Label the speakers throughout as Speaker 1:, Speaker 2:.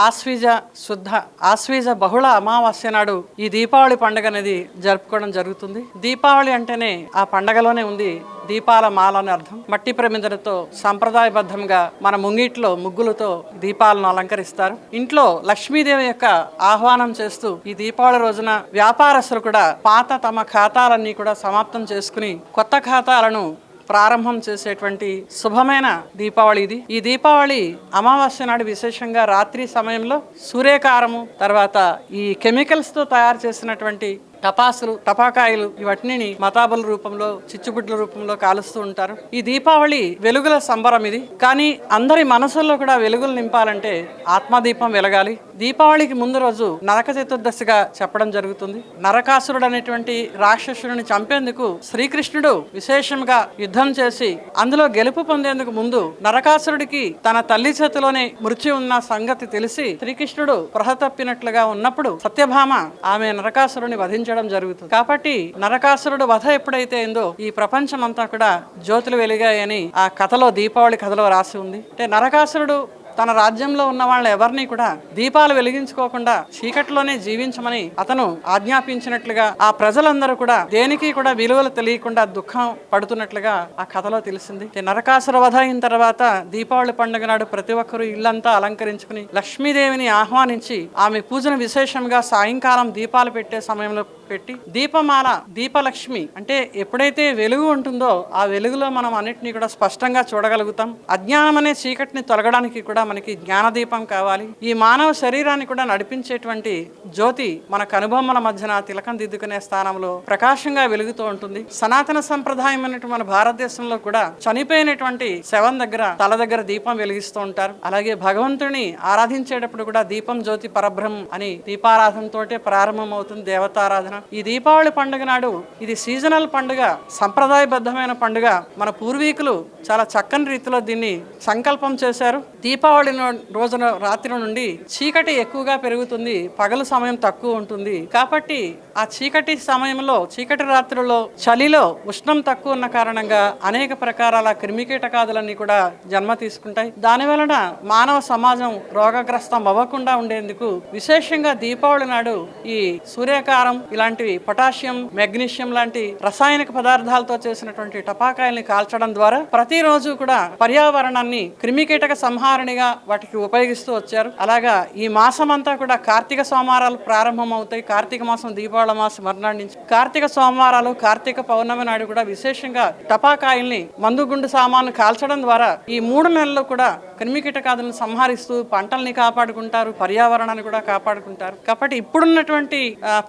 Speaker 1: ఆశ్వీజ శుద్ధ ఆశ్వీజ బహుళ అమావాస్య నాడు ఈ దీపావళి పండుగ అనేది జరుపుకోవడం జరుగుతుంది. దీపావళి అంటేనే ఆ పండగలోనే ఉంది దీపాల మాల అని అర్థం. మట్టి ప్రమిదలతో సంప్రదాయబద్ధంగా మన ముంగిట్లో ముగ్గులతో దీపాలను అలంకరిస్తారు. ఇంట్లో లక్ష్మీదేవి యొక్క ఆహ్వానం చేస్తూ ఈ దీపావళి రోజున వ్యాపారస్తులు కూడా పాత తమ ఖాతాలన్నీ కూడా సమాప్తం చేసుకుని కొత్త ఖాతాలను ప్రారంభం చేసేటువంటి శుభమైన దీపావళి ఇది. ఈ దీపావళి అమావాస్య నాడు విశేషంగా రాత్రి సమయంలో సూర్యకారము తర్వాత ఈ కెమికల్స్తో తయారు చేసినటువంటి టపాసులు టపాకాయలు ఇవన్నీ మతాబుల రూపంలో చిచ్చుబుడ్ల రూపంలో కాలుస్తూ ఉంటారు. ఈ దీపావళి వెలుగుల సంబరం ఇది. కానీ అందరి మనసుల్లో కూడా వెలుగులు నింపాలంటే ఆత్మదీపం వెలగాలి. దీపావళికి ముందు రోజు నరక చతుర్దశిగా చెప్పడం జరుగుతుంది. నరకాసురుడు అనేటువంటి రాక్షసుడిని చంపేందుకు శ్రీకృష్ణుడు విశేషంగా యుద్ధం చేసి అందులో గెలుపు పొందేందుకు ముందు నరకాసురుడికి తన తల్లి చేతిలోనే మృత్యు ఉన్న సంగతి తెలిసి శ్రీకృష్ణుడు స్పృహ తప్పినట్లుగా ఉన్నప్పుడు సత్యభామ ఆమె నరకాసురుని వధించడం జరుగుతుంది. కాబట్టి నరకాసురుడు వధ ఎప్పుడైతే అయిందో ఈ ప్రపంచం అంతా కూడా జ్యోతులు వెలిగాయని ఆ కథలో దీపావళి కథలో రాసి ఉంది. అంటే నరకాసురుడు తన రాజ్యంలో ఉన్న వాళ్ళ ఎవరిని కూడా దీపాలు వెలిగించుకోకుండా చీకటిలోనే జీవించమని అతను ఆజ్ఞాపించినట్లుగా ఆ ప్రజలందరూ కూడా దేనికి కూడా విలువలు తెలియకుండా దుఃఖం పడుతున్నట్లుగా ఆ కథలో తెలిసింది. నరకాసుర వధ అయిన తర్వాత దీపావళి పండుగ నాడు ప్రతి ఒక్కరూ ఇల్లంతా అలంకరించుకుని లక్ష్మీదేవిని ఆహ్వానించి ఆమె పూజను విశేషంగా సాయంకాలం దీపాలు పెట్టే సమయంలో పెట్టి దీపమాల దీపలక్ష్మి అంటే ఎప్పుడైతే వెలుగు ఉంటుందో ఆ వెలుగులో మనం అన్నిటినీ కూడా స్పష్టంగా చూడగలుగుతాం. అజ్ఞానం అనే చీకటిని తొలగడానికి కూడా మనకి జ్ఞానదీపం కావాలి. ఈ మానవ శరీరాన్ని కూడా నడిపించేటువంటి జ్యోతి మన కనుబొమ్మల మధ్యన తిలకం దిద్దుకునే స్థానంలో ప్రకాశంగా వెలుగుతూ ఉంటుంది. సనాతన సంప్రదాయం అనేటువంటి మన భారతదేశంలో కూడా చనిపోయినటువంటి శవం దగ్గర తల దగ్గర దీపం వెలిగిస్తూ ఉంటారు. అలాగే భగవంతుని ఆరాధించేటప్పుడు కూడా దీపం జ్యోతి పరబ్రహ్మం అని దీపారాధనతోటే ప్రారంభం అవుతుంది దేవతారాధన. ఈ దీపావళి పండుగ నాడు ఇది సీజనల్ పండుగ, సంప్రదాయబద్ధమైన పండుగ. మన పూర్వీకులు చాలా చక్కని రీతిలో దీన్ని సంకల్పం చేశారు. దీపావళి రోజున రాత్రి నుండి చీకటి ఎక్కువగా పెరుగుతుంది, పగలు సమయం తక్కువ ఉంటుంది. కాబట్టి ఆ చీకటి సమయంలో చీకటి రాత్రుల్లో చలిలో ఉష్ణం తక్కువ ఉన్న కారణంగా అనేక ప్రకారాల క్రిమికీటకాదులన్నీ కూడా జన్మ తీసుకుంటాయి. దాని వలన మానవ సమాజం రోగగ్రస్తం అవ్వకుండా ఉండేందుకు విశేషంగా దీపావళి నాడు ఈ సూర్యకారం ఇలాంటివి పొటాషియం మెగ్నీషియం లాంటి రసాయనిక పదార్థాలతో చేసినటువంటి టపాకాయల్ని కాల్చడం ద్వారా ప్రతిరోజు కూడా పర్యావరణాన్ని క్రిమికీటక సంహారణిగా వాటికి ఉపయోగిస్తూ వచ్చారు. అలాగా ఈ మాసం అంతా కూడా కార్తీక సోమవారాలు ప్రారంభం అవుతాయి. కార్తీక మాసం దీపావళి మాసం మర్నాడు నుంచి కార్తీక సోమవారాలు కార్తీక పౌర్ణమి నాడు కూడా విశేషంగా టపాకాయల్ని మందుగుండు సామాను కాల్చడం ద్వారా ఈ 3 నెలల్లో కూడా క్రిమికీటకాదులను సంహరిస్తూ పంటల్ని కాపాడుకుంటారు, పర్యావరణాన్ని కూడా కాపాడుకుంటారు. కాబట్టి ఇప్పుడున్నటువంటి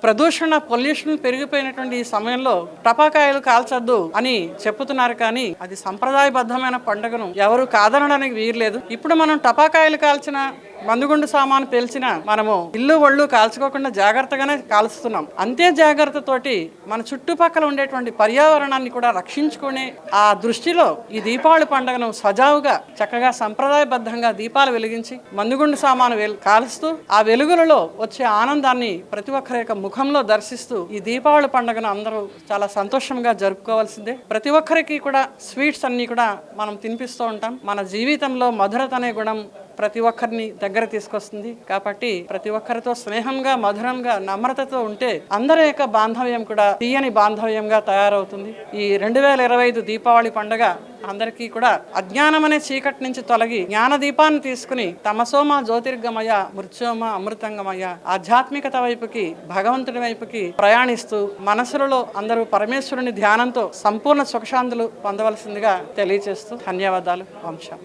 Speaker 1: ప్రదూషణ పొల్యూషన్ పెరిగిపోయినటువంటి ఈ సమయంలో టపాకాయలు కాల్చొద్దు అని చెప్పుతున్నారు. కానీ అది సంప్రదాయబద్ధమైన పండుగను ఎవరు కాదనడానికి వీర్లేదు. ఇప్పుడు మనం టపాకాయలు కాల్చిన మందుగుండు సామాను పేల్చిన మనము ఇల్లు ఒళ్ళు కాల్చుకోకుండా జాగ్రత్తగానే కాల్స్తున్నాం. అంతే జాగ్రత్తతోటి మన చుట్టుపక్కల ఉండేటువంటి పర్యావరణాన్ని కూడా రక్షించుకునే ఆ దృష్టిలో ఈ దీపావళి పండుగను సజావుగా చక్కగా సంప్రదాయబద్ధంగా దీపాలు వెలిగించి మందుగుండు సామాను కాలుస్తూ ఆ వెలుగులలో వచ్చే ఆనందాన్ని ప్రతి ఒక్కరి యొక్క ముఖంలో దర్శిస్తూ ఈ దీపావళి పండుగను అందరూ చాలా సంతోషంగా జరుపుకోవాల్సిందే. ప్రతి ఒక్కరికి కూడా స్వీట్స్ అన్ని కూడా మనం తినిపిస్తూ ఉంటాం. మన జీవితంలో మధురత అనే గుణం ప్రతి ఒక్కరిని దగ్గర తీసుకొస్తుంది. కాబట్టి ప్రతి ఒక్కరితో స్నేహంగా మధురంగా నమ్రతతో ఉంటే అందరి యొక్క బాంధవ్యం కూడా తీయని బాంధవ్యంగా తయారవుతుంది. ఈ 2025 దీపావళి పండుగ అందరికీ కూడా అజ్ఞానం అనే చీకటి నుంచి తొలగి జ్ఞాన దీపాన్ని తీసుకుని తమసోమ జ్యోతిర్గమయ మృత్యోమ అమృతంగమయ ఆధ్యాత్మికత వైపుకి భగవంతుడి వైపుకి ప్రయాణిస్తూ మనసులలో అందరూ పరమేశ్వరుని ధ్యానంతో సంపూర్ణ సుఖశాంతులు పొందవలసిందిగా తెలియజేస్తూ ధన్యవాదాలు. వంశం.